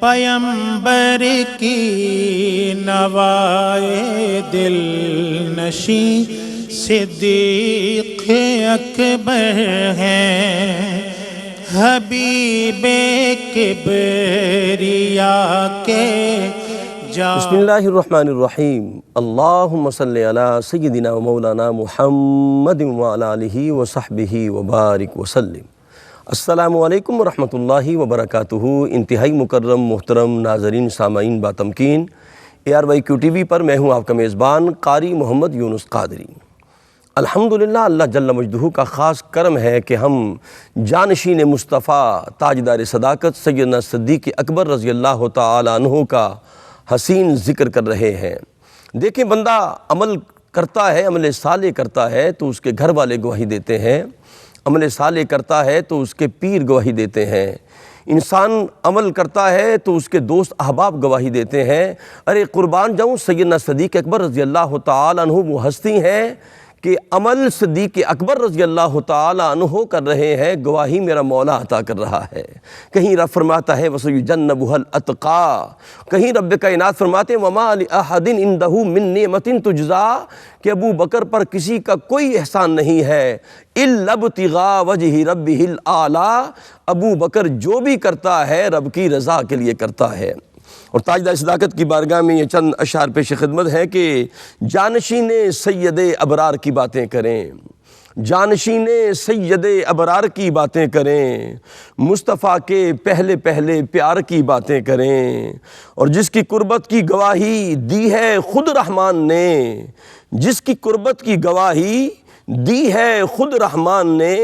پیمبر کی نوائے دل نشیں صدیق اکبر ہیں، حبیب کبریا کے بسم اللہ الرحمن الرحیم۔ اللہم صلی علی سیدنا و مولانا محمد وعلی آلہ وصحبہ وبارک وسلم۔ السلام علیکم ورحمۃ اللہ وبرکاتہ۔ انتہائی مکرم محترم ناظرین سامعین باتمکین، ARYQ-TV پر میں ہوں آپ کا میزبان قاری محمد یونس قادری۔ الحمدللہ اللہ جل مجدہ کا خاص کرم ہے کہ ہم جانشین مصطفیٰ تاجدار صداقت سیدنا صدیق اکبر رضی اللہ تعالی عنہ کا حسین ذکر کر رہے ہیں۔ دیکھیں، بندہ عمل کرتا ہے، عمل صالح کرتا ہے تو اس کے گھر والے گواہی دیتے ہیں، عمل صالح کرتا ہے تو اس کے پیر گواہی دیتے ہیں، انسان عمل کرتا ہے تو اس کے دوست احباب گواہی دیتے ہیں۔ ارے قربان جاؤں، سیدنا صدیق اکبر رضی اللہ تعالی عنہ وہ ہستی ہیں کہ عمل صدیق اکبر رضی اللہ تعالی عنہ کر رہے ہیں، گواہی میرا مولا عطا کر رہا ہے۔ کہیں رب فرماتا ہے وَسَيُجَنَّبُهَا الْأَتْقَى، کہیں رب کائنات فرماتے ہیں وَمَا لِأَحَدٍ عِنْدَهُ مِن نِعْمَةٍ تُجْزَى، کہ ابو بکر پر کسی کا کوئی احسان نہیں ہے إِلَّا ابْتِغَاءَ وَجْهِ رَبِّهِ الْأَعْلَى، ابو بکر جو بھی کرتا ہے رب کی رضا کے لیے کرتا ہے۔ اور تاجدار صداقت کی بارگاہ میں یہ چند اشعار پیش خدمت ہے کہ جانشین سید ابرار کی باتیں کریں، جانشین سید ابرار کی باتیں کریں، مصطفیٰ کے پہلے پہلے پیار کی باتیں کریں، اور جس کی قربت کی گواہی دی ہے خود رحمان نے، جس کی قربت کی گواہی دی ہے خود رحمان نے،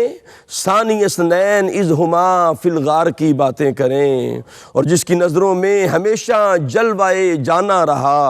ثانی اثنین اذ ہما فی الغار کی باتیں کریں، اور جس کی نظروں میں ہمیشہ جلوائے جانا رہا،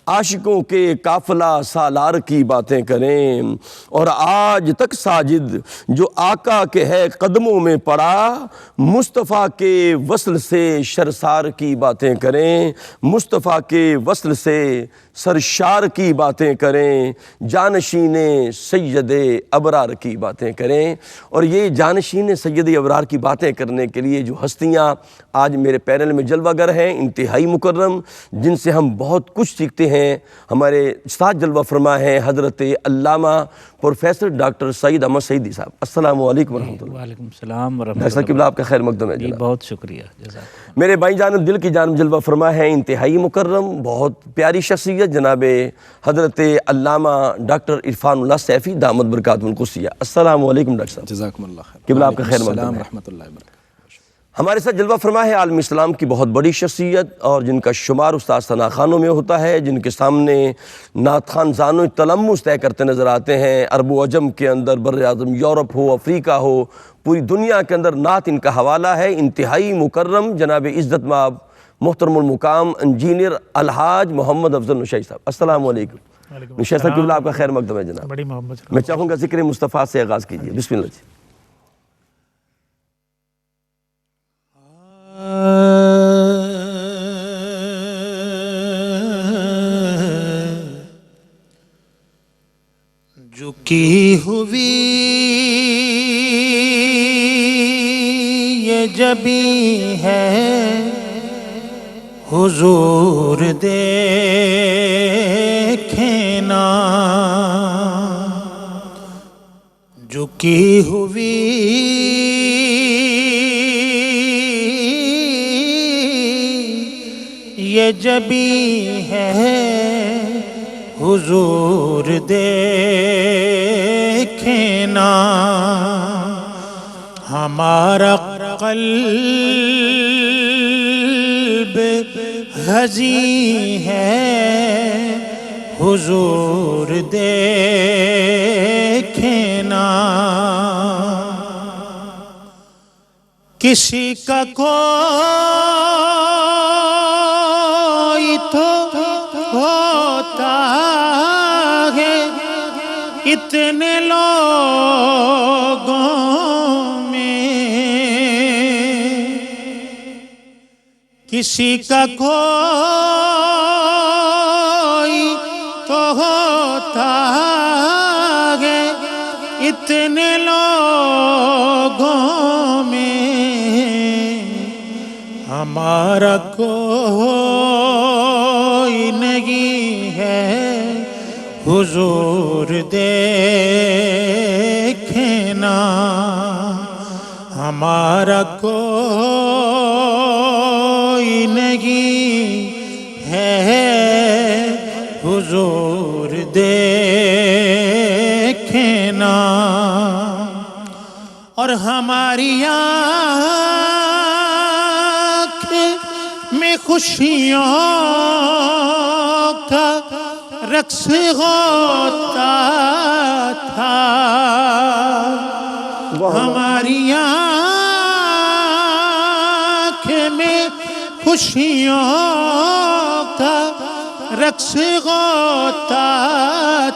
عاشقوں کے قافلہ سالار کی باتیں کریں، اور آج تک ساجد جو آقا کے ہے قدموں میں پڑا، مصطفیٰ کے وصل سے شرسار کی باتیں کریں، مصطفیٰ کے وصل سے سرشار کی باتیں کریں، جانشین سید ابرار کی باتیں کریں۔ اور یہ جانشین سید ابرار کی باتیں کرنے کے لیے جو ہستیاں آج میرے پینل میں جلوہ گر ہیں، انتہائی مکرم، جن سے ہم بہت کچھ سیکھتے ہیں، ہمارے ساتھ جلوہ فرما ہیں حضرت علامہ پروفیسر ڈاکٹر سعید احمد سعیدی صاحب۔ السلام علیکم ورحمۃ اللہ۔ وعلیکم السلام ورحمۃ ڈاکٹر صاحب قبلہ آپ کا خیر مقدم ہے جی، جناب۔ بہت شکریہ، جزاک اللہ۔ میرے بھائی جانب دل کی جانب جلوہ فرما ہے انتہائی مکرم، بہت پیاری شخصیت جناب حضرت علامہ ڈاکٹر عرفان اللہ سیفی دامت برکاتہ القدسیہ۔ السلام علیکم ڈاکٹر صاحب۔ جزاکم اللہ خیر۔ قبلہ آپ کا خیر مقدم السلام ہے۔ ورحمۃ اللہ وبرکاتہ۔ ہمارے ساتھ جلوہ فرما ہے عالم اسلام کی بہت بڑی شخصیت، اور جن کا شمار استاد ثنا خانوں میں ہوتا ہے، جن کے سامنے نعت خوان زانو تلمس طے کرتے نظر آتے ہیں۔ عرب و عجم کے اندر، بر اعظم یورپ ہو، افریقہ ہو، پوری دنیا کے اندر نعت ان کا حوالہ ہے۔ انتہائی مکرم جناب عزت مآب محترم المقام انجینئر الحاج محمد افضل نشائی صاحب۔ السلام علیکم نشائی صاحب، قبلہ آپ کا خیر مقدم ہے جناب۔ بڑی محبت۔ میں چاہوں گا ذکر مصطفیٰ سے آغاز کیجیے، بسم اللہ جی۔ جو کی ہوئی یہ جبی ہے حضور دیکھیں نا، جو کی ہوئی یہ جبی ہے حضور دیکھیں نا، ہمارا قلب حزین ہے حضور دیکھیں نا، کسی کا کوئی تو ہوتا ہے اتنے لوگوں میں، کسی کا کوئی تو ہوتا ہے اتنے لوگوں میں، ہمارا کوئی نہیں ہے حضور دیکھنا، ہمارا کوئی نہیں ہے حضور دیکھنا، اور ہماری آنکھ میں خوشیوں کا رقص ہوتا تھا، ہماری آنکھ میں خوشیوں کا رقص ہوتا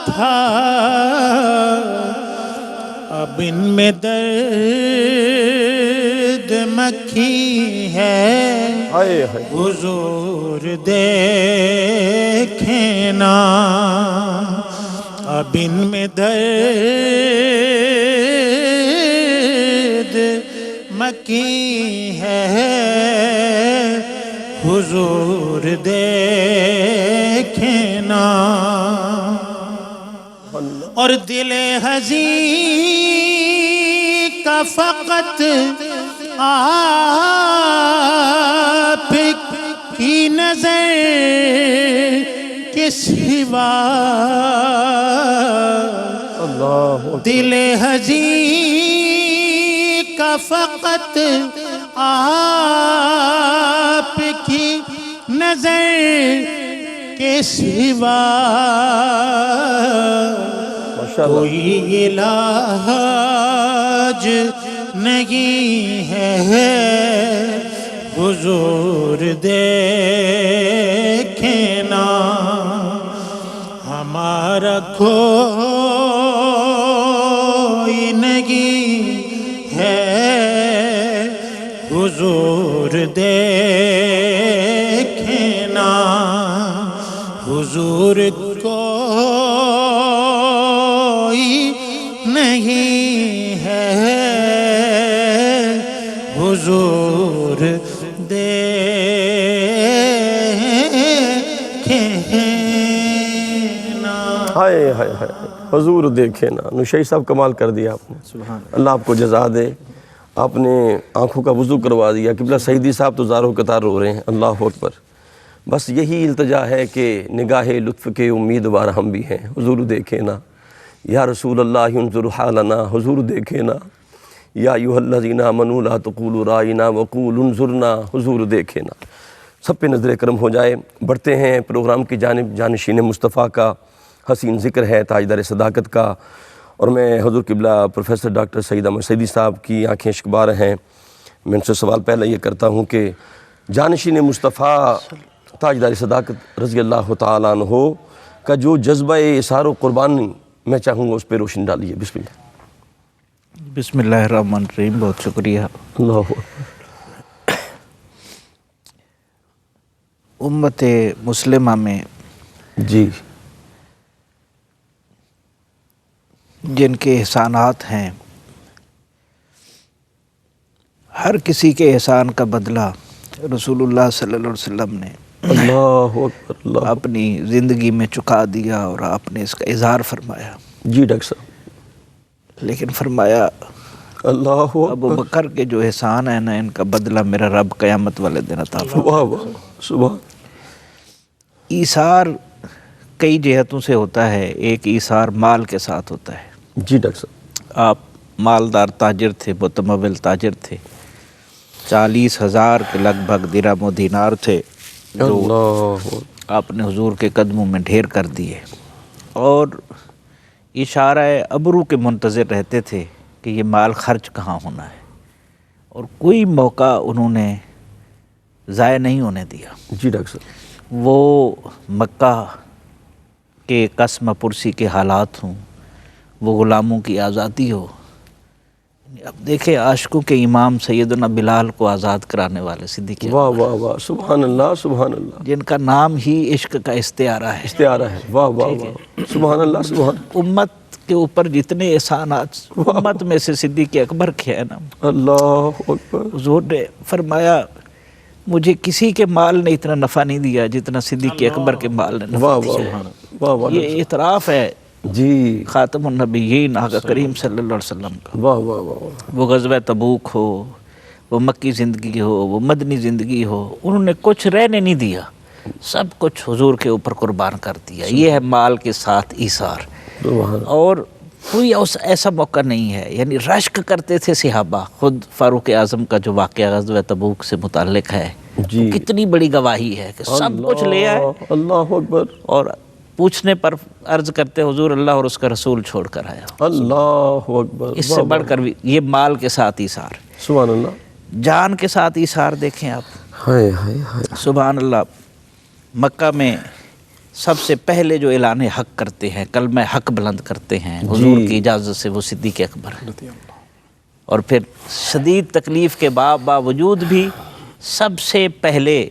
تھا، اب ان میں درد مکھی ہے حضور دیکھنا، اب ان میں درد مکی ہے حضور دیکھنا، اور دل حزین کا فقط آپ کی نظر کے سوا، دل حزین کا فقط آپ کی نظر کے سوا کوئی علاج نہیں ہے حضور دیکھنا، ہمارا کوئی نہیں ہے حضور دیکھنا، حضور کوئی نہیں ہے حضور دیکھنا۔ ہائے ہائے ہائے، حضور دیکھنا، نشئی صاحب کمال کر دیا آپ نے، اللہ آپ کو جزا دے، آپ نے آنکھوں کا وضو کروا دیا۔ قبلہ سعیدی صاحب تو زاروں قطار رو رہے ہیں، اللہ اکبر۔ بس یہی التجا ہے کہ نگاہ لطف کے امیدوار ہم بھی ہیں، حضور دیکھنا، یا رسول اللہ انظر حالنا، حضور دیکھنا، یا ایھا الذین آمنوا لا تقولوا رائنا وقولوا انظرنا، حضور دیکھنا۔ سب پہ نظر کرم ہو جائے۔ بڑھتے ہیں پروگرام کی جانب، جانشین مصطفیٰ کا حسین ذکر ہے، تاجدار صداقت کا، اور میں حضور قبلہ پروفیسر ڈاکٹر سعید احمد سعیدی صاحب کی آنکھیں اشکبار ہیں، میں ان سے سوال پہلے یہ کرتا ہوں کہ جانشین مصطفیٰ تاجدار صداقت رضی اللہ تعالیٰ عنہ کا جو جذبہ اثار و قربانی، میں چاہوں گا اس پہ روشنی ڈالیے۔ بسم اللہ۔ بسم اللہ الرحمن الرحیم، بہت شکریہ۔ اللہ امت مسلمہ میں جی جن کے احسانات ہیں، ہر کسی کے احسان کا بدلہ رسول اللہ صلی اللہ علیہ وسلم نے اللہ اکبر، اللہ اپنی زندگی میں چکا دیا، اور آپ نے اس کا اظہار فرمایا۔ جی ڈاکٹر صاحب، لیکن فرمایا اللہ ابو بکر کے جو احسان ہے نا، ان کا بدلہ میرا رب قیامت والے دن عطا فرمائے۔ واہ واہ، سبحان۔ ایثار کئی جہتوں سے ہوتا ہے، ایک ایثار مال کے ساتھ ہوتا ہے۔ جی ڈاکٹر صاحب، آپ مالدار تاجر تھے، متمول تاجر تھے، 40,000 کے لگ بھگ درہم و دینار تھے جو اللہ آپ نے حضور کے قدموں میں ڈھیر کر دیے، اور اشارہ ابرو کے منتظر رہتے تھے کہ یہ مال خرچ کہاں ہونا ہے، اور کوئی موقع انہوں نے ضائع نہیں ہونے دیا۔ جی ڈاکٹر صاحب، وہ مکہ کے قسم پرسی کے حالات ہوں، وہ غلاموں کی آزادی ہو۔ اب دیکھیں عاشقوں کے امام سیدنا بلال کو آزاد کرانے والے صدیق اکبر، واہ واہ واہ، سبحان اللہ سبحان اللہ، جن کا نام ہی عشق کا استعارہ ہے۔ استعارہ ہے، واہ واہ واہ، سبحان اللہ سبحان امت کے اوپر جتنے احسانات امت میں سے صدیق اکبر کے ہیں نا، اللہ اکبر۔ حضور نے فرمایا مجھے کسی کے مال نے اتنا نفع نہیں دیا جتنا صدیق اکبر کے مال نے نفع واہ دیا۔ واہ واہ یہ اعتراف ہے جی، خاتم النبیین آقا کریم صلی اللہ علیہ وسلم کا۔ واہ واہ واہ، وہ غزوہ تبوک ہو، وہ مکی زندگی ہو، وہ مدنی زندگی ہو، انہوں نے کچھ رہنے نہیں دیا، سب کچھ حضور کے اوپر قربان کر دیا۔ یہ ہے مال کے ساتھ ایثار۔ اور کوئی ایسا موقع نہیں ہے، یعنی رشک کرتے تھے صحابہ۔ خود فاروق اعظم کا جو واقعہ غزوہ تبوک سے متعلق ہے جی، وہ کتنی بڑی گواہی ہے کہ سب کچھ لے آئے، اللہ اکبر، اور پوچھنے پر عرض کرتے حضور اللہ اور اس کا رسول چھوڑ کر آیا۔ اللہ اکبر، اس سے بڑھ کر بھی یہ مال کے ساتھ ایثار، سبحان اللہ، جان کے ساتھ ایثار دیکھیں آپ۔ ہائے ہائے ہائے، سبحان اللہ۔ مکہ میں سب سے پہلے جو اعلان حق کرتے ہیں، کلمہ حق بلند کرتے ہیں حضور کی اجازت سے، وہ صدیق اکبر ہیں۔ اور پھر شدید تکلیف کے باوجود بھی سب سے پہلے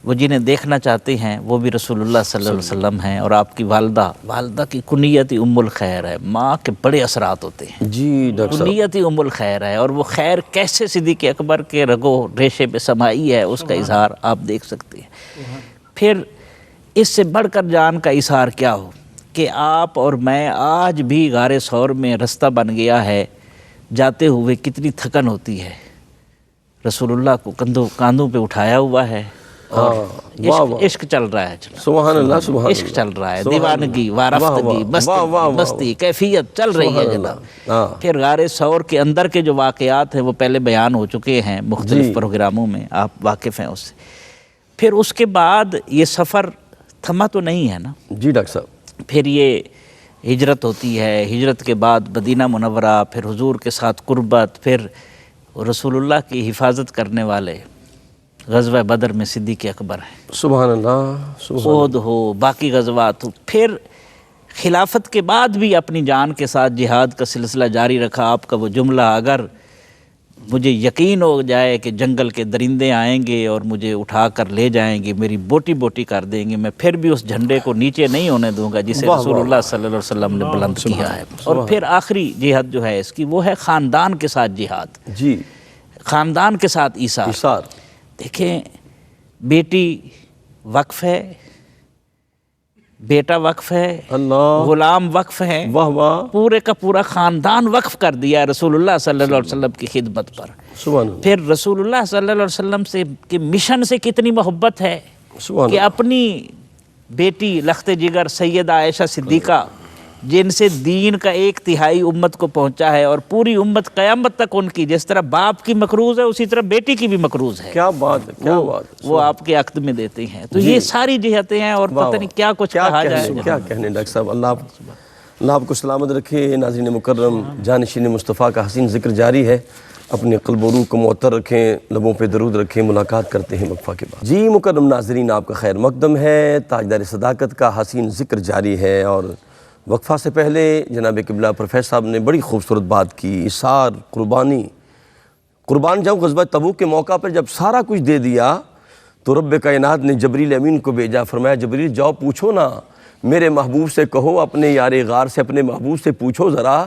وہ جنہیں دیکھنا چاہتے ہیں وہ بھی رسول اللہ صلی اللہ علیہ وسلم ہیں، اور آپ کی والدہ کی کنیت ہی ام الخیر ہے۔ ماں کے بڑے اثرات ہوتے ہیں، جی ڈاکٹر صاحب، کنیت ہی ام الخیر ہے، اور وہ خیر کیسے صدیق اکبر کے رگو ریشے پہ سمائی ہے اس کا اظہار آپ دیکھ سکتے ہیں۔ پھر اس سے بڑھ کر جان کا اظہار کیا ہو کہ آپ اور میں آج بھی غار ثور میں رستہ بن گیا ہے، جاتے ہوئے کتنی تھکن ہوتی ہے، رسول اللہ کو کاندھوں پہ اٹھایا ہوا ہے، اور عشق چل رہا ہے، سبحان اللہ، سبحان اللہ، عشق چل رہا ہے، دیوانگی، وارفتگی، مستی، کیفیت چل رہی ہے جناب۔ پھر غار ثور کے اندر کے جو واقعات ہیں وہ پہلے بیان ہو چکے ہیں مختلف پروگراموں میں، آپ واقف ہیں اس سے۔ پھر اس کے بعد یہ سفر تھما تو نہیں ہے نا، جی ڈاکٹر صاحب، پھر یہ ہجرت ہوتی ہے، ہجرت کے بعد مدینہ منورہ، پھر حضور کے ساتھ قربت، پھر رسول اللہ کی حفاظت کرنے والے غزوہ بدر میں صدیق اکبر ہیں، سبحان اللہ، سبحان احد ہو، باقی غزوات ہو۔ پھر خلافت کے بعد بھی اپنی جان کے ساتھ جہاد کا سلسلہ جاری رکھا۔ آپ کا وہ جملہ، اگر مجھے یقین ہو جائے کہ جنگل کے درندے آئیں گے اور مجھے اٹھا کر لے جائیں گے، میری بوٹی بوٹی کر دیں گے، میں پھر بھی اس جھنڈے کو نیچے نہیں ہونے دوں گا جسے رسول اللہ صلی اللہ علیہ وسلم نے بلند کیا ہے۔ اور پھر آخری جہاد جو ہے اس کی، وہ ہے خاندان کے ساتھ جہاد، جی، خاندان کے ساتھ ایثار۔ ایثار، دیکھیں، بیٹی وقف ہے، بیٹا وقف ہے، اللہ، غلام وقف ہے، واہ واہ، پورے کا پورا خاندان وقف کر دیا ہے رسول اللہ صلی اللہ علیہ وسلم کی خدمت پر۔ سبحان اللہ، پھر رسول اللہ صلی اللہ علیہ وسلم سے کے مشن سے کتنی محبت ہے سبحان کہ اللہ، اپنی بیٹی لخت جگر سیدہ عائشہ صدیقہ، جن سے دین کا 1/3 امت کو پہنچا ہے، اور پوری امت قیامت تک ان کی، جس طرح باپ کی مقروض ہے اسی طرح بیٹی کی بھی مقروض ہے، کیا بات ہے، کیا بات ہے، وہ آپ کے عقد میں دیتے ہیں۔ تو یہ ساری جہتیں ہیں، اور پتہ نہیں کیا کچھ کہا جائے۔ کیا کہنے ڈاکٹر صاحب، اللہ آپ کو سلامت رکھے۔ ناظرین مکرم، جانشین مصطفیٰ کا حسین ذکر جاری ہے، اپنے قلب و روح کو معطر رکھیں، لبوں پہ درود رکھیں۔ ملاقات کرتے ہیں وقفہ کے بعد۔ جی مکرم ناظرین، آپ کا خیر مقدم ہے، تاجدار صداقت کا حسین ذکر جاری ہے، اور وقفہ سے پہلے جناب قبلہ پروفیسر صاحب نے بڑی خوبصورت بات کی، ایثار، قربان جاؤں۔ غزوہ تبوک کے موقع پر جب سارا کچھ دے دیا تو رب کائنات نے جبریل امین کو بھیجا، فرمایا جبریل جاؤ پوچھو نا میرے محبوب سے، کہو اپنے یار غار سے، اپنے محبوب سے پوچھو ذرا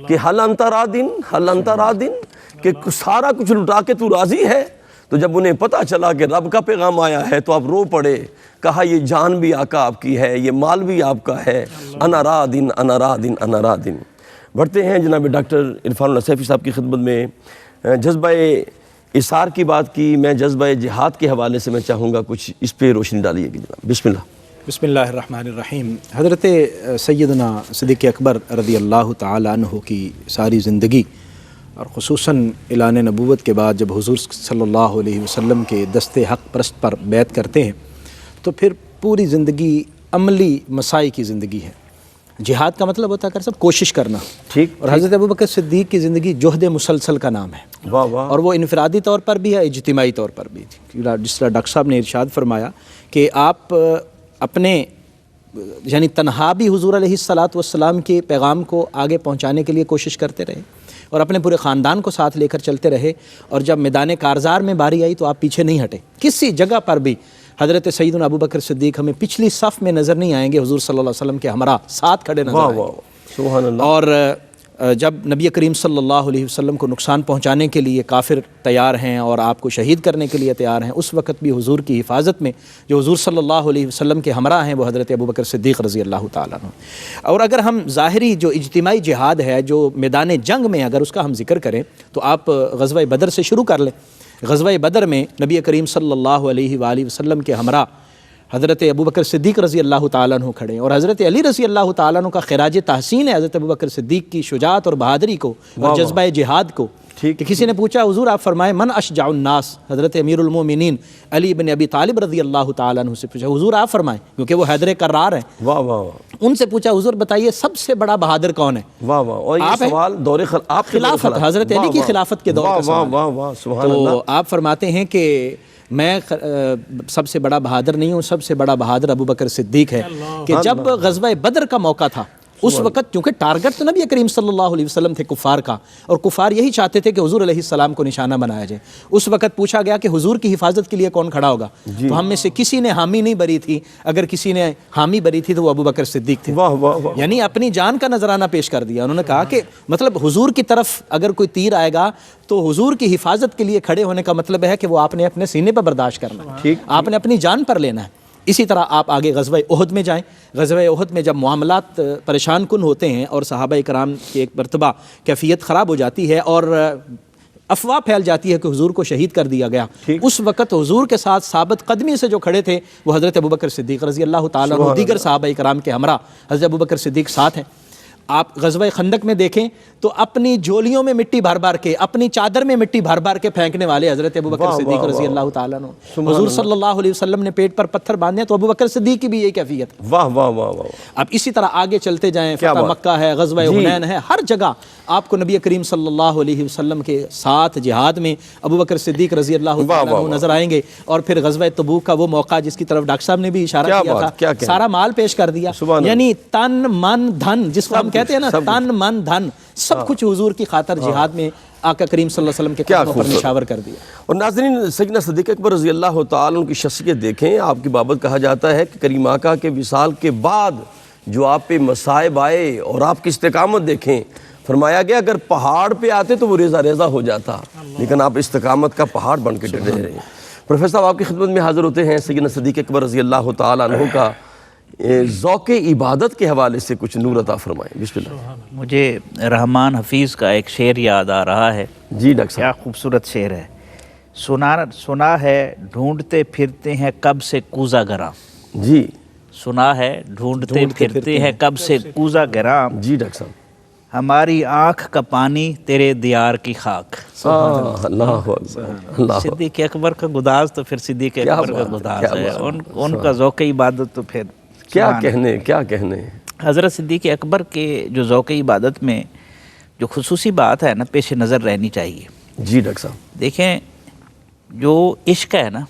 کہ حل انت راضٍ، کہ سارا کچھ لٹا کے تو راضی ہے؟ تو جب انہیں پتہ چلا کہ رب کا پیغام آیا ہے تو آپ رو پڑے، کہا یہ جان بھی آقا آپ کی ہے، یہ مال بھی آپ کا ہے، انا راضٍ انا راضٍ انا راضٍ۔ بڑھتے ہیں جناب ڈاکٹر عرفان اللہ سیفی صاحب کی خدمت میں۔ جذبہ ایثار کی بات کی، میں جذبہ جہاد کے حوالے سے میں چاہوں گا کچھ اس پہ روشنی ڈالیے گی جناب، بسم اللہ۔ بسم اللہ الرحمن الرحیم۔ حضرت سیدنا صدیق اکبر رضی اللہ تعالیٰ عنہ کی ساری زندگی، اور خصوصاً اعلان نبوت کے بعد جب حضور صلی اللہ علیہ وسلم کے دست حق پرست پر بیعت کرتے ہیں تو پھر پوری زندگی عملی مسائی کی زندگی ہے۔ جہاد کا مطلب ہوتا ہے کہ سب کوشش کرنا، ٹھیک، اور حضرت ابوبکر صدیق کی زندگی جہد مسلسل کا نام ہے، واہ واہ، اور وہ انفرادی طور پر بھی ہے، اجتماعی طور پر بھی۔ جس طرح ڈاکٹر صاحب نے ارشاد فرمایا کہ آپ اپنے یعنی تنہا بھی حضور علیہ الصلاۃ والسلام کے پیغام کو آگے پہنچانے کے لیے کوشش کرتے رہے، اور اپنے پورے خاندان کو ساتھ لے کر چلتے رہے، اور جب میدان کارزار میں باری آئی تو آپ پیچھے نہیں ہٹے کسی جگہ پر بھی۔ حضرت سیدنا ابوبکر صدیق ہمیں پچھلی صف میں نظر نہیں آئیں گے، حضور صلی اللہ علیہ وسلم کے ہمراہ ساتھ کھڑے نظر آئیں گے۔ سبحان اللہ۔ اور جب نبی کریم صلی اللہ علیہ وسلم کو نقصان پہنچانے کے لیے کافر تیار ہیں اور آپ کو شہید کرنے کے لیے تیار ہیں، اس وقت بھی حضور کی حفاظت میں جو حضور صلی اللہ علیہ وسلم کے ہمراہ ہیں وہ حضرت ابوبکر صدیق رضی اللہ تعالیٰ عنہ۔ اور اگر ہم ظاہری جو اجتماعی جہاد ہے، جو میدان جنگ میں اگر اس کا ہم ذکر کریں تو آپ غزوہ بدر سے شروع کر لیں۔ غزوہ بدر میں نبی کریم صلی اللہ علیہ وآلہ وسلم کے ہمراہ حضرت ابوبکر صدیق رضی اللہ تعالیٰ عنہ کھڑے ہیں، اور حضرت علی رضی اللہ تعالیٰ عنہ کا خراج تحسین ہے حضرت ابوبکر صدیق کی شجاعت اور بہادری کو اور جذبہ جہاد کو۔ کہ کسی نے پوچھا حضور آپ فرمائے من اشجع الناس، حضرت امیر المومنین علی بن ابی طالب رضی اللہ تعالیٰ عنہ سے پوچھا حضور آپ فرمائیں، کیونکہ وہ حیدر کرار ہیں۔ واہ واہ واہ، ان سے پوچھا حضور بتائیے سب سے بڑا بہادر کون ہے؟ واہ واہ، اور یہ سوال دور آپ خلافت، حضرت علی کی خلافت کے دور کا سوال۔ واہ واہ، سبحان اللہ۔ تو آپ فرماتے ہیں کہ میں سب سے بڑا بہادر نہیں ہوں، سب سے بڑا بہادر ابوبکر صدیق ہے، کہ جب غزوہ بدر کا موقع تھا اس وقت کیونکہ ٹارگٹ تو نبی کریم صلی اللہ علیہ وسلم تھے کفار کا، اور کفار یہی چاہتے تھے کہ حضور علیہ السلام کو نشانہ بنایا جائے۔ اس وقت پوچھا گیا کہ حضور کی حفاظت کے لیے کون کھڑا ہوگا، تو ہم میں سے کسی نے حامی نہیں بری تھی، اگر کسی نے حامی بری تھی تو وہ ابوبکر صدیق تھے۔ واہ واہ واہ، یعنی اپنی جان کا نذرانہ پیش کر دیا۔ انہوں نے کہا کہ مطلب حضور کی طرف اگر کوئی تیر آئے گا تو حضور کی حفاظت کے لیے کھڑے ہونے کا مطلب ہے کہ وہ آپ نے اپنے سینے پر برداشت کرنا ہے، آپ نے اپنی جان پر لینا ہے۔ اسی طرح آپ آگے غزوہ احد میں جائیں۔ غزوہ احد میں جب معاملات پریشان کن ہوتے ہیں اور صحابہ کرام کی ایک مرتبہ کیفیت خراب ہو جاتی ہے اور افواہ پھیل جاتی ہے کہ حضور کو شہید کر دیا گیا، اس وقت حضور کے ساتھ ثابت قدمی سے جو کھڑے تھے وہ حضرت ابوبکر صدیق رضی اللہ تعالیٰ عنہ، دیگر صحابہ کرام کے ہمراہ حضرت ابوبکر صدیق ساتھ ہیں۔ آپ غزوہ خندق میں دیکھیں تو اپنی جھولیوں میں مٹی بھر بھر کے، اپنی چادر میں مٹی بھر بھر کے پھینکنے والے حضرت ابوبکر صدیق رضی اللہ تعالیٰ عنہ۔ حضور صلی اللہ علیہ وسلم نے پیٹ پر پتھر باندھے تو ابوبکر صدیق کی بھی یہی کیفیت۔ واہ واہ واہ واہ۔ اب اسی طرح آگے چلتے جائیں، فتح مکہ ہے، غزوہ حنین ہے، ہر جگہ آپ کو نبی کریم صلی اللہ علیہ وسلم کے ساتھ جہاد میں ابوبکر صدیق رضی اللہ تعالیٰ عنہ نظر آئیں گے۔ اور پھر غزوہ تبوک کا وہ موقع جس کی طرف ڈاکٹر صاحب نے بھی اشارہ کیا تھا، سارا مال پیش کر دیا، یعنی تن من دھن جس کو ہم کہتے ہیں نا، تن من دھن سب کچھ حضور کی خاطر جہاد میں آقا کریم صلی اللہ علیہ وسلم کے قدموں پر نشاور کر دیا۔ اور ناظرین، سیدنا صدیق اکبر رضی اللہ تعالیٰ عنہ کی شخصیت دیکھیں۔ آپ کی بابت کہا جاتا ہے کہ کریم آقا کے وصال کے بعد جو آپ پہ مصائب آئے اور آپ کی استقامت دیکھیں، فرمایا گیا اگر پہاڑ پہ آتے تو وہ ریزہ ریزہ ہو جاتا، لیکن آپ استقامت کا پہاڑ بن کے ڈٹے رہے ہیں۔ پروفیسر صاحب آپ کی خدمت میں حاضر ہوتے ہیں سیدنا صدیق اکبر رضی اللہ تعالیٰ عنہ کا ذوق عبادت کے حوالے سے کچھ نور عطا فرمائیں، بسم اللہ۔ مجھے رحمان حفیظ کا ایک شعر یاد آ رہا ہے۔ جی ڈاکٹر صاحب، کیا خوبصورت شعر ہے۔ سنا ہے ڈھونڈتے پھرتے ہیں کب سے کوزہ گراں، جی سنا ہے ڈھونڈتے پھرتے ہیں کب سے کوزہ گراں، جی ڈاکٹر صاحب، ہماری آنکھ کا پانی تیرے دیار کی خاک۔ اللہ اکبر، اللہ۔ صدیق اکبر کا گداز تو پھر صدیق اکبر کا گداز ہے، ان کا ذوق عبادت تو پھر کیا کہنے، کیا کہنے۔ حضرت صدیق اکبر کے جو ذوق عبادت میں جو خصوصی بات ہے نا پیش نظر رہنی چاہیے۔ جی ڈاکٹر صاحب، دیکھیں جو عشق ہے نا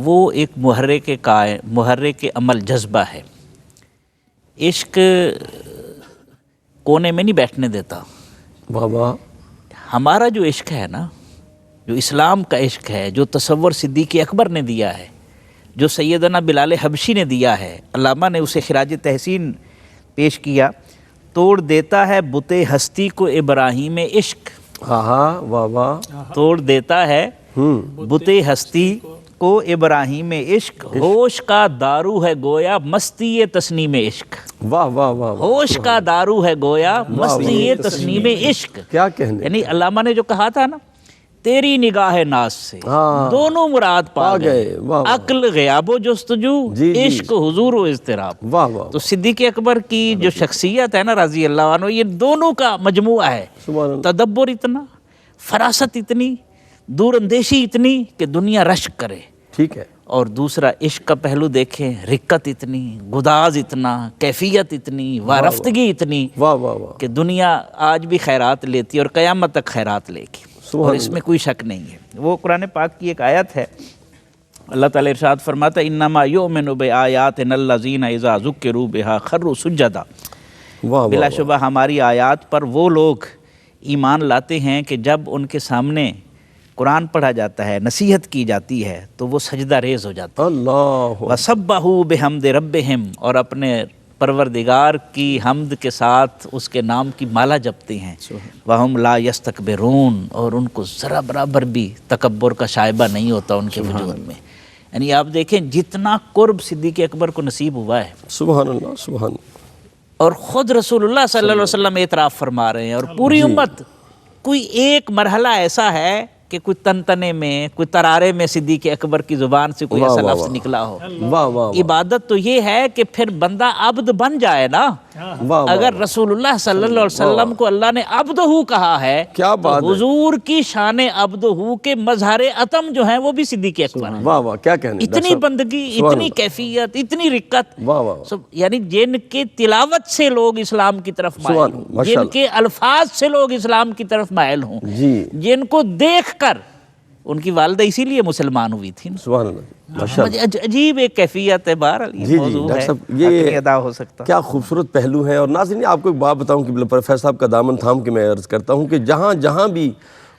وہ ایک محرک عمل جذبہ ہے۔ عشق کونے میں نہیں بیٹھنے دیتا۔ واہ واہ، ہمارا جو عشق ہے نا، جو اسلام کا عشق ہے، جو تصور صدیق اکبر نے دیا ہے، جو سیدنا بلال حبشی نے دیا ہے، علامہ نے اسے خراج تحسین پیش کیا، توڑ دیتا ہے بت ہستی کو ابراہیم عشق، ہاں ہاں، واہ واہ، توڑ دیتا ہے بت ہستی کو ابراہیم عشق، ہوش کا دارو ہے گویا مستی تسنیم عشق، واہ واہ واہ، ہوش کا دارو ہے گویا مستی تسنیم عشق۔ کیا کہنے، یعنی علامہ نے جو کہا تھا نا، تیری نگاہ ناز سے دونوں مراد پا گئے، عقل غیاب و جستجو، عشق حضور و اضطراب۔ واہ واہ، تو صدیق اکبر کی جو شخصیت ہے نا رضی اللہ عنہ، یہ دونوں کا مجموعہ ہے۔ تدبر اتنا، فراست اتنی، دور اندیشی اتنی کہ دنیا رشک کرے، ٹھیک ہے، اور دوسرا عشق کا پہلو دیکھیں، رقت اتنی، گداز اتنا، کیفیت اتنی، وارفتگی اتنی واہ واہ واہ، کہ دنیا آج بھی خیرات لیتی ہے اور قیامت تک خیرات لے گی، اور اس میں کوئی شک نہیں ہے۔ وہ قرآن پاک کی ایک آیت ہے، اللہ تعالیٰ ارشاد فرماتا ہے انما یؤمن بآیاتنا الذین اذا ذکروا بها خروا سجدا، بلا شبہ ہماری آیات پر وہ لوگ ایمان لاتے ہیں کہ جب ان کے سامنے قرآن پڑھا جاتا ہے، نصیحت کی جاتی ہے تو وہ سجدہ ریز ہو جاتا ہے۔ اللہ، وَسَبَّحُوا بِحَمْدِ رَبِّهِمْ، اور اپنے پروردگار کی حمد کے ساتھ اس کے نام کی مالا جپتے ہیں، وَهُمْ لَا يَسْتَكْبِرُونَ، اور ان کو ذرا برابر بھی تکبر کا شائبہ نہیں ہوتا ان کے وجود میں۔ یعنی آپ دیکھیں جتنا قرب صدیق اکبر کو نصیب ہوا ہے، سبحان اللہ سبحان اللہ، اور خود رسول اللہ صلی اللہ علیہ وسلم اعتراف فرما رہے ہیں، اور پوری امت، کوئی ایک مرحلہ ایسا ہے کہ کوئی تنتنے میں، کوئی ترارے میں صدیق اکبر کی زبان سے کوئی ایسا لفظ نکلا ہو۔ واہ واہ عبادت تو یہ ہے کہ پھر بندہ عبد بن جائے نا۔ واہ، اگر رسول اللہ صلی اللہ علیہ وسلم کو اللہ نے عبدہ کہا ہے، کیا بات تو حضور کی شان عبدہ کے مظہر اتم جو ہیں وہ بھی صدیق اکبر ہیں۔ واہ واہ، کیا کہنے، اتنی بندگی، اتنی کیفیت، اتنی رقت، واہ واہ، یعنی جن کے تلاوت سے لوگ اسلام کی طرف مائل ہوں، جن کے الفاظ سے لوگ اسلام کی طرف مائل ہوں، جن کو دیکھ کر ان کی والدہ اسی لیے مسلمان ہوئی تھی۔ سبحان اللہ، عجیب ایک کیفیت ہے، بہرحال یہ موضوع ہے، یہ ادا ہو سکتا۔ کیا خوبصورت پہلو ہے۔ اور ناظرین آپ کو ایک بات بتاؤں کہ پروفیسر صاحب کا دامن تھام کے میں عرض کرتا ہوں کہ جہاں جہاں بھی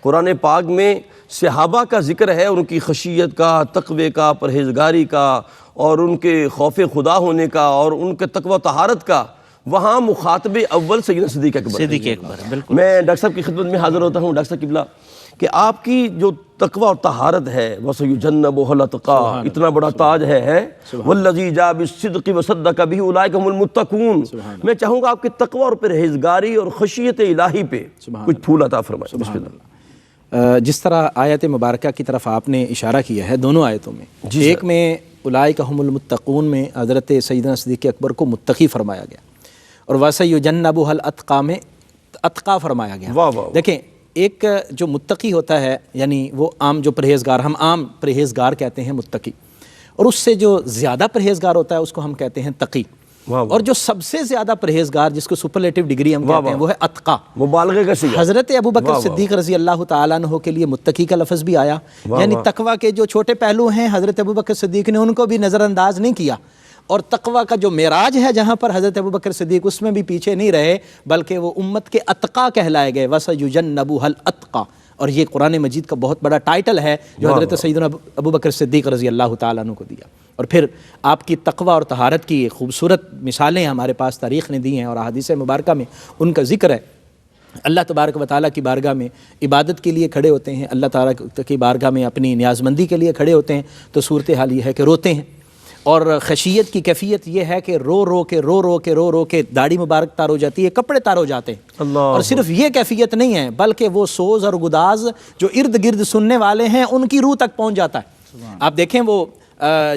قرآن پاک میں صحابہ کا ذکر ہے، ان کی خشیت کا، تقوی کا، پرہیزگاری کا، اور ان کے خوف خدا ہونے کا، اور ان کے تقوی و طہارت کا، وہاں مخاطب اول سیدنا صدیق اکبر۔ بالکل۔ میں ڈاکٹر صاحب کی خدمت میں حاضر ہوتا ہوں ڈاکٹر صاحب قبلہ، کہ آپ کی جو تقوی اور طہارت ہے، وَسَيُجَنَّبُهَا الْأَتْقَى، اتنا بڑا تاج ہے، وَالَّذِي جَاءَ بِالصِّدْقِ وَصَدَّقَ بِهِ أُولَٰئِكَ هُمُ الْمُتَّقُونَ۔ میں چاہوں گا آپ کی تقوی اور پرہیزگاری اور خشیت الہی پہ کچھ پھول عطا فرمائیں۔ بسم اللہ۔ جس طرح آیت مبارکہ کی طرف آپ نے اشارہ کیا ہے دونوں آیتوں میں، ایک میں اولئک هم المتقون میں حضرت سیدنا صدیق اکبر کو متقی فرمایا گیا، اور وَسَيُجَنَّبُهَا الْأَتْقَى میں اتقیٰ فرمایا گیا۔ دیکھیں ایک جو متقی ہوتا ہے، یعنی وہ عام جو پرہیزگار، ہم عام پرہیزگار کہتے ہیں متقی، اور اس سے جو زیادہ پرہیزگار ہوتا ہے اس کو ہم کہتے ہیں تقی، اور جو سب سے زیادہ پرہیزگار جس کو سپرلیٹو ڈگری ہم کہتے ہیں وہ ہے اتقیٰ، مبالغے کا صیغہ۔ حضرت ابوبکر صدیق رضی اللہ تعالیٰ عنہ کے لیے متقی کا لفظ بھی آیا، یعنی تقوی کے جو چھوٹے پہلو ہیں حضرت ابوبکر صدیق نے ان کو بھی نظر انداز نہیں کیا، اور تقوی کا جو معراج ہے جہاں پر حضرت ابوبکر صدیق اس میں بھی پیچھے نہیں رہے، بلکہ وہ امت کے اتقیٰ کہلائے گئے، وَسَيُجَنَّبُهَا الْأَتْقَى، اور یہ قرآن مجید کا بہت بڑا ٹائٹل ہے جو حضرت سیدنا ابوبکر صدیق رضی اللہ تعالیٰ عنہ کو دیا۔ اور پھر آپ کی تقوی اور طہارت کی خوبصورت مثالیں ہمارے پاس تاریخ نے دی ہیں، اور احادیث مبارکہ میں ان کا ذکر ہے۔ اللہ تبارک و تعالیٰ کی بارگاہ میں عبادت کے لیے کھڑے ہوتے ہیں، اللہ تعالیٰ کی بارگاہ میں اپنی نیاز مندی کے لیے کھڑے ہوتے ہیں، تو صورتحال یہ ہے کہ روتے ہیں، اور خشیت کی کیفیت یہ ہے کہ رو رو کے داڑھی مبارک تار ہو جاتی ہے، کپڑے تار ہو جاتے ہیں، اور صرف یہ کیفیت نہیں ہے بلکہ وہ سوز اور گداز جو ارد گرد سننے والے ہیں ان کی روح تک پہنچ جاتا ہے۔ آپ دیکھیں وہ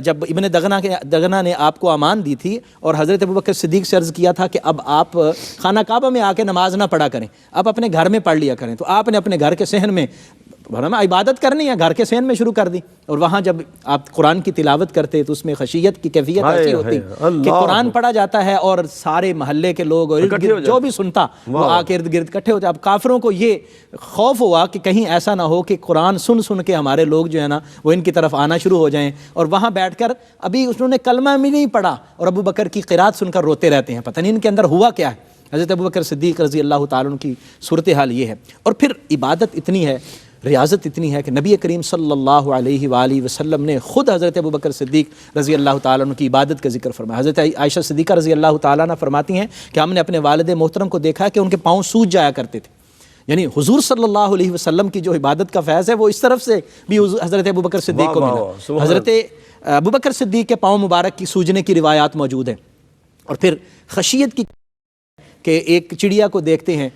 جب ابن دغنہ نے آپ کو امان دی تھی اور حضرت ابوبکر صدیق سے عرض کیا تھا کہ اب آپ خانہ کعبہ میں آ کے نماز نہ پڑھا کریں، آپ اپنے گھر میں پڑھ لیا کریں، تو آپ نے اپنے گھر کے صحن میں عبادت کرنی ہے، گھر کے صحن میں شروع کر دی، اور وہاں جب آپ قرآن کی تلاوت کرتے تو اس میں خشیت کی کیفیت ایسی ہوتی کہ قرآن پڑھا جاتا ہے اور سارے محلے کے لوگ اور جو بھی سنتا وہ آ کے ارد گرد اکٹھے ہوتے۔ اب کافروں کو یہ خوف ہوا کہ کہیں ایسا نہ ہو کہ قرآن سن کے ہمارے لوگ جو ہے نا وہ ان کی طرف آنا شروع ہو جائیں، اور وہاں بیٹھ کر ابھی انہوں نے کلمہ بھی نہیں پڑھا اور ابو بکر کی قرات سن کر روتے رہتے ہیں، پتہ نہیں ان کے اندر ہوا کیا ہے۔ حضرت ابوبکر صدیق رضی اللہ تعالیٰ عنہ کی صورتحال یہ ہے۔ اور پھر عبادت اتنی ہے، ریاضت اتنی ہے کہ نبی کریم صلی اللہ علیہ وآلہ وسلم نے خود حضرت ابوبکر صدیق رضی اللہ تعالیٰ عنہ کی عبادت کا ذکر فرمایا۔ حضرت عائشہ صدیقہ رضی اللہ تعالیٰ عنہ فرماتی ہیں کہ ہم نے اپنے والد محترم کو دیکھا کہ ان کے پاؤں سوج جایا کرتے تھے، یعنی حضور صلی اللہ علیہ وسلم کی جو عبادت کا فیض ہے وہ اس طرف سے بھی حضرت ابوبکر صدیق کو ملا۔ حضرت ابوبکر صدیق کے پاؤں مبارک کی سوجنے کی روایات موجود ہیں۔ اور پھر خشیت کی کہ ایک چڑیا کو دیکھتے ہیں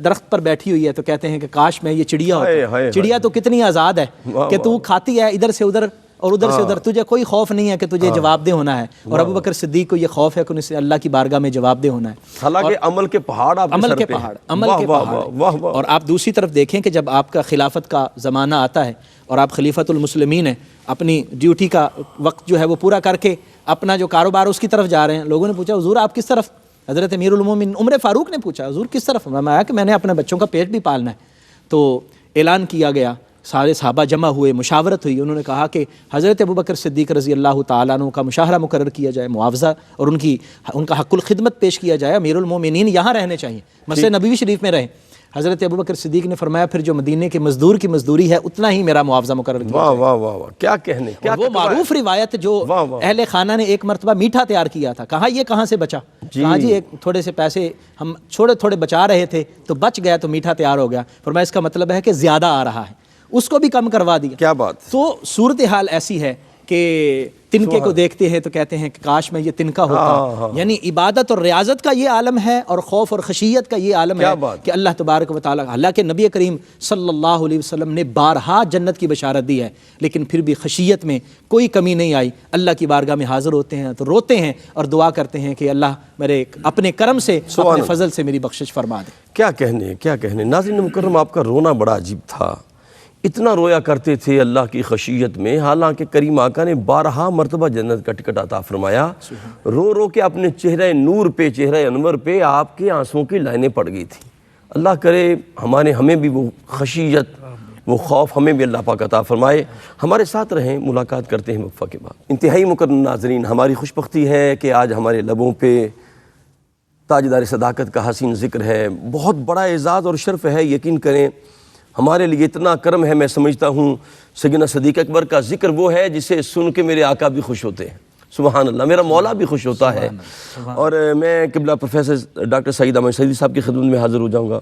درخت پر بیٹھی ہوئی ہے تو کہتے ہیں کہ کاش میں یہ چڑیا ہوتا، چڑیا تو کتنی آزاد ہے کہ تو کھاتی ہے ادھر سے ادھر اور ادھر سے ادھر، تجھے کوئی خوف نہیں ہے کہ تجھے جواب دہ ہونا ہے، اور ابوبکر صدیق کو یہ خوف ہے کہ انہیں اللہ کی بارگاہ میں جواب دہ ہونا ہے، حالانکہ عمل کے پہاڑ عمل کے پہاڑ۔ اور آپ دوسری طرف دیکھیں کہ جب آپ کا خلافت کا زمانہ آتا ہے اور آپ خلیفۃ المسلمین ہیں، اپنی ڈیوٹی کا وقت جو ہے وہ پورا کر کے اپنا جو کاروبار اس کی طرف جا رہے ہیں، لوگوں نے پوچھا حضور آپ کس طرف؟ حضرت امیر المومنین عمر فاروق نے پوچھا حضور کس طرف؟ میں آیا کہ میں نے اپنے بچوں کا پیٹ بھی پالنا ہے۔ تو اعلان کیا گیا، سارے صحابہ جمع ہوئے، مشاورت ہوئی، انہوں نے کہا کہ حضرت ابوبکر صدیق رضی اللہ تعالیٰ عنہ کا مشاہرہ مقرر کیا جائے، معاوضہ اور ان کا حق الخدمت پیش کیا جائے، امیر المومنین یہاں رہنے چاہیے، مسجد نبوی شریف میں رہیں۔ حضرت ابوبکر صدیق نے فرمایا پھر جو مدینے کے مزدور کی مزدوری ہے اتنا ہی میرا معاوضہ مقرر کیا واہ واہ واہ واہ، کیا کہنے، کیا وہ معروف روایت جو اہل خانہ نے ایک مرتبہ میٹھا تیار کیا تھا، کہا یہ کہاں سے بچا؟ کہا جی ایک تھوڑے سے پیسے ہم تھوڑے بچا رہے تھے تو بچ گیا تو میٹھا تیار ہو گیا، فرمایا اس کا مطلب ہے کہ زیادہ آ رہا ہے، اس کو بھی کم کروا دیا۔ کیا بات۔ تو صورتحال ایسی ہے کہ تنکے کو دیکھتے ہیں تو کہتے ہیں کہ کاش میں یہ تنکا ہوتا، یعنی عبادت اور ریاضت کا یہ عالم ہے، اور خوف اور خشیت کا یہ عالم ہے کہ اللہ تبارک و تعالیٰ، حالانکہ نبی کریم صلی اللہ علیہ وسلم نے بارہا جنت کی بشارت دی ہے، لیکن پھر بھی خشیت میں کوئی کمی نہیں آئی۔ اللہ کی بارگاہ میں حاضر ہوتے ہیں تو روتے ہیں اور دعا کرتے ہیں کہ اللہ میرے اپنے کرم سے، اپنے فضل سے میری بخشش فرما دے۔ کیا کہنے، کیا کہنے۔ ناظرین مکرم، آپ کا رونا بڑا عجیب تھا، اتنا رویا کرتے تھے اللہ کی خشیت میں، حالانکہ کریم آقا نے 12 مرتبہ جنت کا ٹکٹ عطا فرمایا۔ رو رو کے اپنے چہرہ نور پہ، چہرہ انور پہ آپ کے آنسوں کی لائنیں پڑ گئی تھیں۔ اللہ کرے ہمیں بھی وہ خشیت، وہ خوف ہمیں بھی اللہ پاک عطا فرمائے۔ ہمارے ساتھ رہیں، ملاقات کرتے ہیں وقفہ کے بعد۔ انتہائی مکرم ناظرین، ہماری خوش بختی ہے کہ آج ہمارے لبوں پہ تاجدار صداقت کا حسین ذکر ہے۔ بہت بڑا اعزاز اور شرف ہے، یقین کریں ہمارے لیے اتنا کرم ہے۔ میں سمجھتا ہوں سیدنا صدیق اکبر کا ذکر وہ ہے جسے سن کے میرے آقا بھی خوش ہوتے ہیں، سبحان اللہ، میرا مولا بھی خوش ہوتا ہے۔ اور میں قبلہ پروفیسر ڈاکٹر سعید احمد سعیدی صاحب کی خدمت میں حاضر ہو جاؤں گا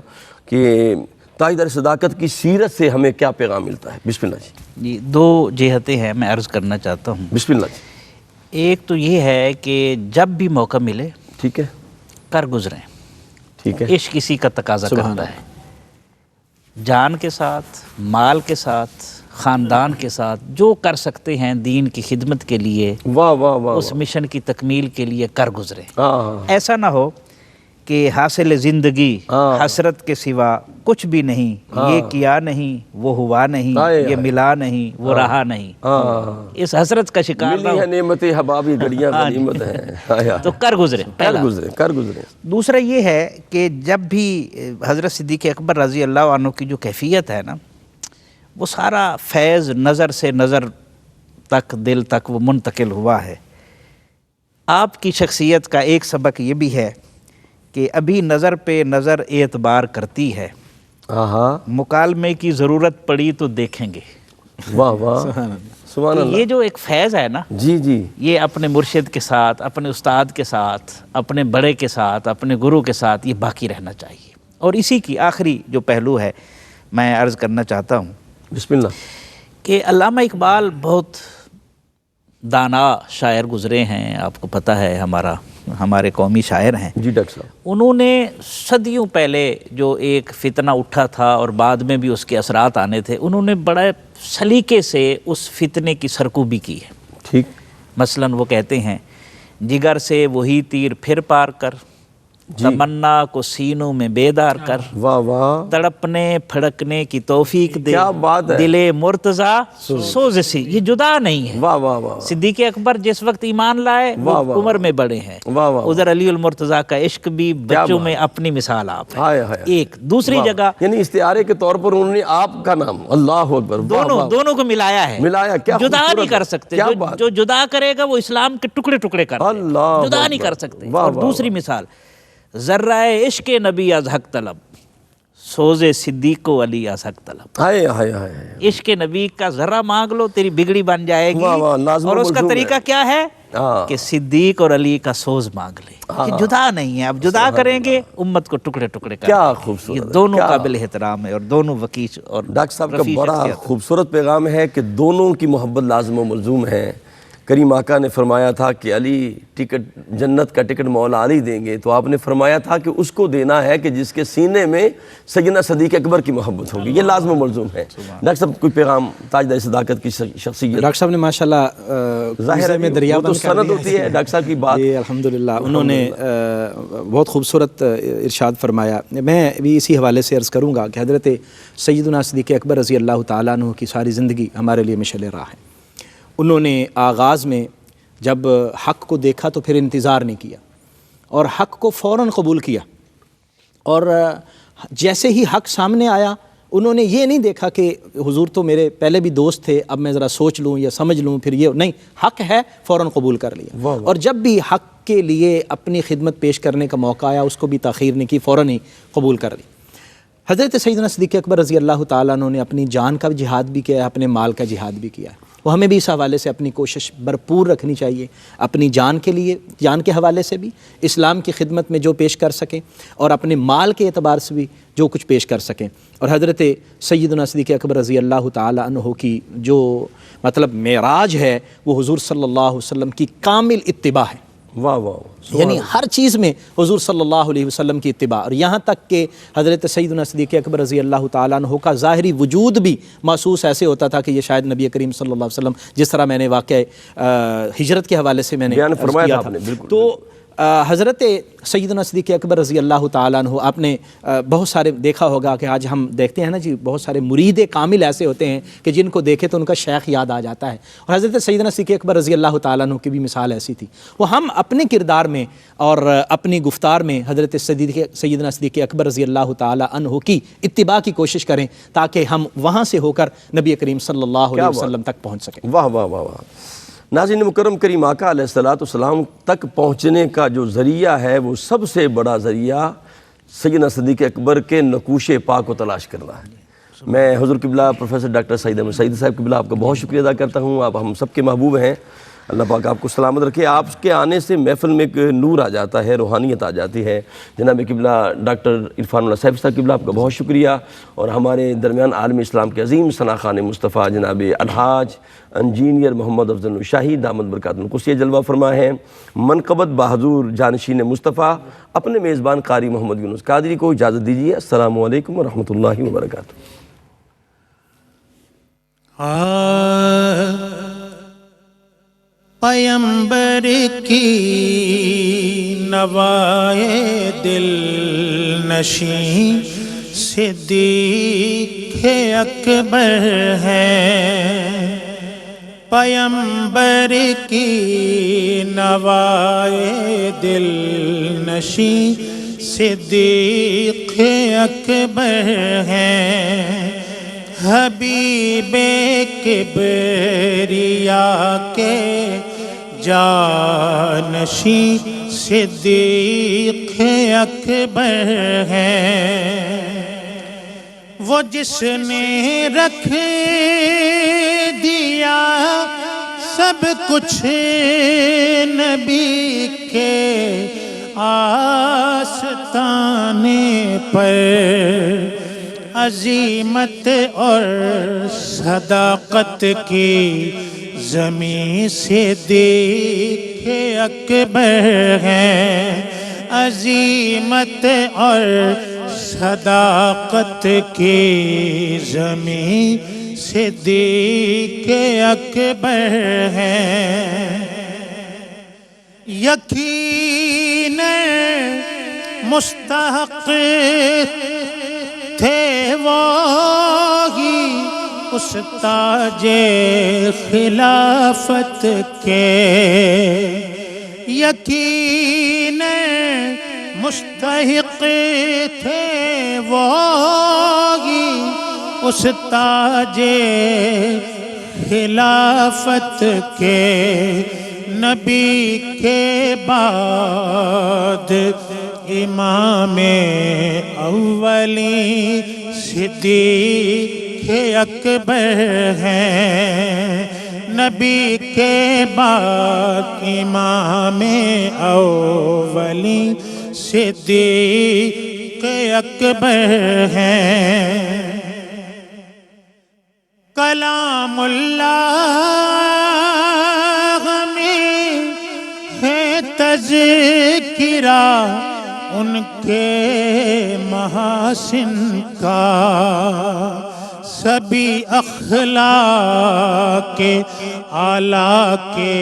کہ تاجدار صداقت کی سیرت سے ہمیں کیا پیغام ملتا ہے۔ بسم اللہ جی، 2 جہتیں ہیں میں عرض کرنا چاہتا ہوں۔ بسم اللہ جی۔ ایک تو یہ ہے کہ جب بھی موقع ملے ٹھیک ہے، کر گزریں، ٹھیک ہے، عشق کسی کا تقاضا کرتا ہے، جان کے ساتھ، مال کے ساتھ، خاندان کے ساتھ جو کر سکتے ہیں دین کی خدمت کے لیے، واہ واہ واہ، اس مشن کی تکمیل کے لیے کر گزریں۔ ہاں، ایسا نہ ہو کہ حاصل زندگی حسرت کے سوا کچھ بھی نہیں، یہ کیا نہیں، وہ ہوا نہیں، یہ ملا نہیں، وہ رہا نہیں، اس حسرت کا شکار نہ ملی ہے ہو نعمت حباب، یہ گھڑیاں غنیمت ہیں، تو کر گزریں۔ کر گزرے۔ دوسرا یہ ہے کہ جب بھی حضرت صدیق اکبر رضی اللہ عنہ کی جو کیفیت ہے نا، وہ سارا فیض نظر سے نظر تک، دل تک وہ منتقل ہوا ہے۔ آپ کی شخصیت کا ایک سبق یہ بھی ہے کہ ابھی نظر پہ نظر اعتبار کرتی ہے، مکالمے کی ضرورت پڑی تو دیکھیں گے۔ واہ واہ، سبحان اللہ۔ یہ جو ایک فیض ہے نا، جی جی، یہ اپنے مرشد کے ساتھ، اپنے استاد کے ساتھ، اپنے بڑے کے ساتھ، اپنے گرو کے ساتھ یہ باقی رہنا چاہیے۔ اور اسی کی آخری جو پہلو ہے میں عرض کرنا چاہتا ہوں بسم اللہ، کہ علامہ اقبال بہت دانا شاعر گزرے ہیں، آپ کو پتہ ہے ہمارے قومی شاعر ہیں۔ جی ڈاکٹر صاحب، انہوں نے صدیوں پہلے جو ایک فتنہ اٹھا تھا اور بعد میں بھی اس کے اثرات آنے تھے، انہوں نے بڑے سلیقے سے اس فتنے کی سرکوبی کی ہے۔ ٹھیک، مثلاً وہ کہتے ہیں، جگر سے وہی تیر پھر پار کر، تمنا کو سینوں میں بیدار کر، واہ واہ، تڑپنے پھڑکنے کی توفیق دے، کیا بات ہے، دل مرتضیٰ سوز سی۔ یہ جدا نہیں ہے۔ واہ واہ واہ، صدیق اکبر جس وقت ایمان لائے وہ عمر میں بڑے ہیں، واہ واہ، ادھر علی المرتضیٰ کا عشق بھی بچوں میں اپنی مثال آپ ہے۔ ایک دوسری جگہ یعنی استعارے کے طور پر انہوں نے آپ کا نام، اللہ اکبر، دونوں کو ملایا ہے، کیا جدا نہیں کر سکتے۔ جو جدا کرے گا وہ اسلام کے ٹکڑے ٹکڑے کر دے، جدا نہیں کر سکتے۔ اور دوسری مثال، ذرہ عشق نبی از حق طلب، سوز صدیق و علی از حق طلب۔ عشق نبی کا ذرہ مانگ لو، تیری بگڑی بن جائے گی۔ اور اس کا طریقہ کیا ہے کہ صدیق اور علی کا سوز مانگ لے، کہ جدا نہیں ہے۔ اب جدا کریں گے امت کو ٹکڑے ٹکڑے کر، کیا خوبصورت، یہ دونوں قابل احترام ہے اور دونوں وکیل اور ڈاکٹر صاحب کا بڑا خوبصورت پیغام ہے کہ دونوں کی محبت لازم و ملزوم ہے۔ کریم آقا نے فرمایا تھا کہ علی ٹکٹ، جنت کا ٹکٹ مولا علی دیں گے، تو آپ نے فرمایا تھا کہ اس کو دینا ہے کہ جس کے سینے میں سیدنا صدیق اکبر کی محبت ہوگی۔ یہ لازم و ملزوم ہے۔ ڈاکٹر صاحب کوئی پیغام تاجدار صداقت کی شخصیت؟ ڈاکٹر صاحب نے ماشاءاللہ ظاہر میں دریا تو سند ہوتی ہے ڈاکٹر صاحب کی بات۔ جی الحمدللہ، انہوں نے بہت خوبصورت ارشاد فرمایا۔ میں بھی اسی حوالے سے عرض کروں گا کہ حضرت سیدنا صدیق اکبر رضی اللہ تعالیٰ عنہ کی ساری زندگی ہمارے لیے مشعل راہ ہے۔ انہوں نے آغاز میں جب حق کو دیکھا تو پھر انتظار نہیں کیا اور حق کو فوراً قبول کیا، اور جیسے ہی حق سامنے آیا انہوں نے یہ نہیں دیکھا کہ حضور تو میرے پہلے بھی دوست تھے، اب میں ذرا سوچ لوں یا سمجھ لوں، پھر یہ نہیں، حق ہے فوراً قبول کر لیا۔ اور جب بھی حق کے لیے اپنی خدمت پیش کرنے کا موقع آیا اس کو بھی تاخیر نہیں کی، فوراً ہی قبول کر لی۔ حضرت سیدنا صدیق اکبر رضی اللہ تعالیٰ عنہ نے اپنی جان کا جہاد بھی کیا ہے، اپنے مال کا جہاد بھی کیا ہے. وہ ہمیں بھی اس حوالے سے اپنی کوشش بھرپور رکھنی چاہیے، اپنی جان کے لیے، جان کے حوالے سے بھی اسلام کی خدمت میں جو پیش کر سکیں، اور اپنے مال کے اعتبار سے بھی جو کچھ پیش کر سکیں. اور حضرت سیدنا صدیق اکبر رضی اللہ تعالیٰ عنہ کی جو مطلب معراج ہے وہ حضور صلی اللہ علیہ وسلم کی کامل اتباع ہے. واہ واہ، یعنی ہر چیز میں حضور صلی اللہ علیہ وسلم کی اتباع، اور یہاں تک کہ حضرت سیدنا صدیق اکبر رضی اللہ تعالیٰ عنہ کا ظاہری وجود بھی محسوس ایسے ہوتا تھا کہ یہ شاید نبی کریم صلی اللہ علیہ وسلم، جس طرح میں نے واقعہ ہجرت کے حوالے سے میں نے بیان فرمایا کیا تھا تھا. آپ نے، بالکل. تو حضرت سیدنا صدیق اکبر رضی اللہ تعالیٰ عنہ، آپ نے بہت سارے دیکھا ہوگا کہ آج ہم دیکھتے ہیں نا جی، بہت سارے مرید کامل ایسے ہوتے ہیں کہ جن کو دیکھے تو ان کا شیخ یاد آ جاتا ہے، اور حضرت سیدنا صدیق اکبر رضی اللہ تعالیٰ عنہ کی بھی مثال ایسی تھی. وہ ہم اپنے کردار میں اور اپنی گفتار میں حضرت سیدنا صدیق اکبر رضی اللہ تعالیٰ عنہ کی اتباع کی کوشش کریں تاکہ ہم وہاں سے ہو کر نبی کریم صلی اللہ علیہ وسلم تک پہنچ سکیں. واہ واہ واہ واہ. ناظرین مکرم، کریم آقا علیہ السلام تک پہنچنے کا جو ذریعہ ہے وہ سب سے بڑا ذریعہ سیدنا صدیق اکبر کے نقوش پاک کو تلاش کرنا ہے. میں حضور قبلہ پروفیسر ڈاکٹر سعید احمد سعید صاحب قبلہ آپ کا بہت شکریہ ادا کرتا ہوں. آپ ہم سب کے محبوب ہیں، اللہ پاک آپ کو سلامت رکھے. آپ کے آنے سے محفل میں ایک نور آ جاتا ہے، روحانیت آ جاتی ہے. جناب قبلہ ڈاکٹر عرفان اللہ صاحب قبلہ آپ کا بہت شکریہ. اور ہمارے درمیان عالم اسلام کے عظیم ثنا خوان مصطفیٰ جناب الحاج انجینئر محمد افضل شاہی دامت برکات القدسیہ جلوہ فرما ہیں. منقبت بہادور جانشین مصطفیٰ اپنے میزبان قاری محمد یونس قادری کو اجازت دیجیے. السلام علیکم ورحمۃ اللہ وبرکاتہ. پیمبر کی نوائے دل نشین صدیق اکبر ہے. پیمبر کی نوائے دل نشین صدیق اکبر ہے. حبیب کبریا کے جانشین صدیق اکبر ہے. وہ جس نے رکھ دیا سب کچھ نبی کے آستانے پر، عظیمت اور صداقت کی زمین صدیق اکبر ہے. عظیمت اور صداقت کی زمین صدیق اکبر ہے. یقین مستحق تھے وہی اس تاج خلافت کے. یقین مستحق تھے وہی اس تاج خلافت کے. نبی کے بعد امام اولی صدیق اکبر ہیں. نبی کے بعد امام اولی صدیق اکبر ہیں. کلام اللہ میں ہے تذکرہ ان کے محاسن کا. سبھی اخلاق اعلیٰ کے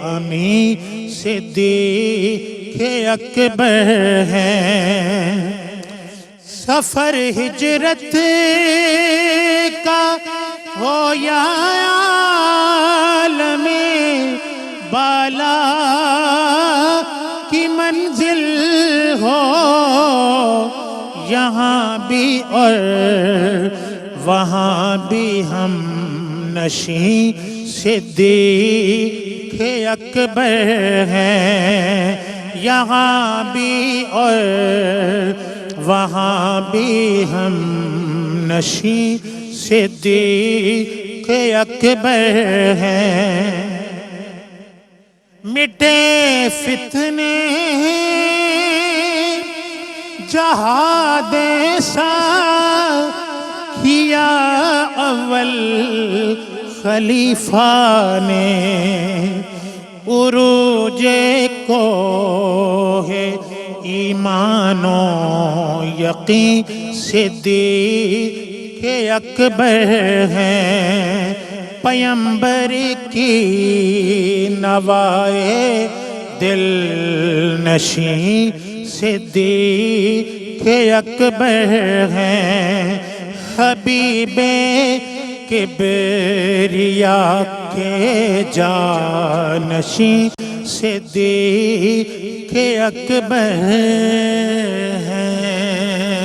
امین صدیق اکبر ہیں. سفر ہجرت کا ہو یا عالم بالا کی منزل ہو، یہاں بھی اور وہاں بھی ہم نشین صدیق اکبر ہیں. یہاں بھی اور وہاں بھی ہم نشیں صدیق اکبر ہیں. مٹے فتنے جہاد سا کیا اول خلیفہ نے. عروج کو ہے ایمان و یقین صدیق اکبر ہیں. پیمبر کی نوائے دل نشیں صدیق اکبر ہیں. حبیب کبریا کے جانشیں صدیق اکبر ہیں.